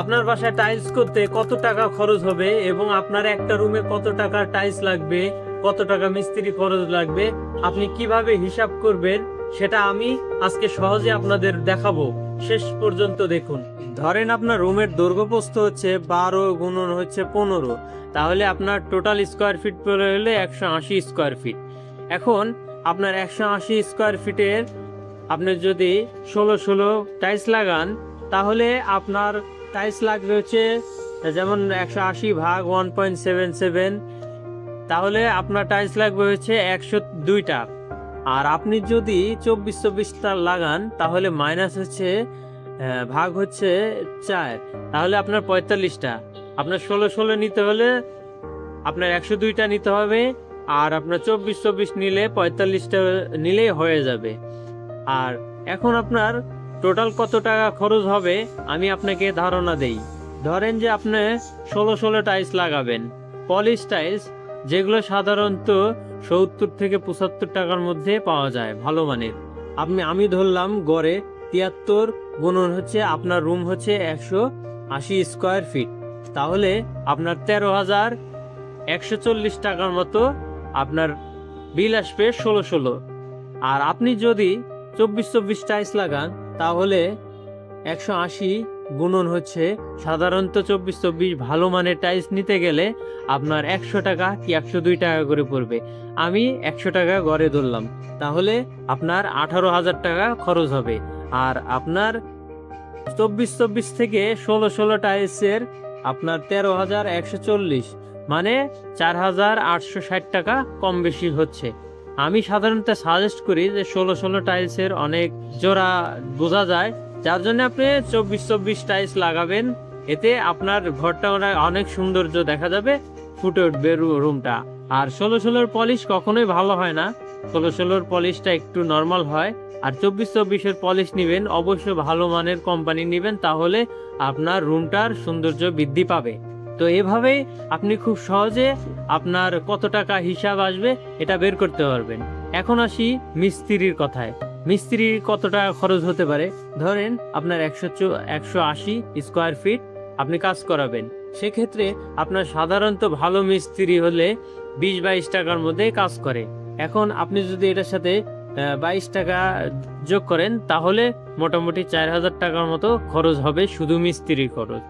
আপনার বাসায় টাইলস করতে কত টাকা খরচ হবে এবং আপনার একটা রুমে কত টাকা টাইলস লাগবে, কত টাকা মিস্ত্রি খরচ লাগবে, আপনি কিভাবে হিসাব করবেন সেটা আমি আজকে সহজে আপনাদের দেখাবো। শেষ পর্যন্ত দেখুন। ধরেন আপনার রুমের দৈর্ঘ্যপ্রস্থ হচ্ছে 12 × 15, তাহলে আপনার টোটাল স্কোয়ার ফিট পড়ে হলে 180 স্কোয়ার ফিট। এখন আপনার 180 স্কোয়ার ফিটের আপনি যদি 16 টাইলস লাগান, তাহলে আপনার টাইলস লাগবে হচ্ছে যেমন 180 ভাগ 1.77, তাহলে আপনার টাইলস লাগবে হচ্ছে 102টা। আর আপনি যদি 24-24টা লাগান তাহলে মাইনাস হচ্ছে ভাগ হচ্ছে 4, তাহলে আপনার 45টা। আপনার 16 নিতে হলে আপনার 102টা নিতে হবে, আর আপনার 24-24 নিলে 45টা নিলেই হয়ে যাবে। আর এখন আপনার টোটাল কত টাকা খরচ হবে আমি আপনাকে ধারণা দেই। ধরেন যে আপনি 16 টাইলস লাগাবেন, পলিশ টাইলস, যেগুলো সাধারণত 70 থেকে 75 টাকার মধ্যে পাওয়া যায় ভালো মানের। আমি ধরলাম গড়ে 73 গুণন হচ্ছে আপনার রুম হচ্ছে 180 স্কোয়ার ফিট, তাহলে আপনার 13,140 টাকার মতো আপনার বিল আসবে 16। আর আপনি যদি 24-24 টাইলস লাগান তাহলে 180 গুণন হচ্ছে সাধারণত 24-24 ভালো মানের টাইলস নিতে গেলে আপনার 100 টাকা কি 102 টাকা করে পড়বে। আমি 100 টাকা গড়ে ধরলাম, তাহলে আপনার 18,000 টাকা খরচ হবে। আর আপনার 24-24 থেকে 16 টাইলসের আপনার 13,140, মানে 4,860 টাকা কম বেশি হচ্ছে। আমি সাধারণত সাজেস্ট করি যে 16 টাইলসের অনেক জোড়া বোঝা যায়, যার জন্য আপনি 24-24 টাইলস লাগাবেন। এতে আপনার ঘরটা অনেক সৌন্দর্য দেখা যাবে, ফুটে উঠবে রুমটা। আর 16 পলিশ কখনোই ভালো হয় না, 16 পলিশটা একটু নর্মাল হয়। আর 24-24 পলিশ নেবেন, অবশ্যই ভালো মানের কোম্পানি নেবেন, তাহলে আপনার রুমটার সৌন্দর্য বৃদ্ধি পাবে। তো এভাবেই আপনি খুব সহজে আপনার কত টাকা হিসাব আসবে এটা বের করতে পারবেন। এখন আসি মিস্ত্রির কথায়। মিস্ত্রির কত টাকা খরচ হতে পারে। ধরেন আপনার 180 স্কোয়ার ফিট আপনি কাজ করাবেন, সেক্ষেত্রে আপনার সাধারণত ভালো মিস্ত্রি হলে 20-22 টাকার মধ্যে কাজ করে। এখন আপনি যদি এটার সাথে 22 টাকা যোগ করেন তাহলে মোটামুটি 4,000 টাকার মতো খরচ হবে শুধু মিস্ত্রির খরচ।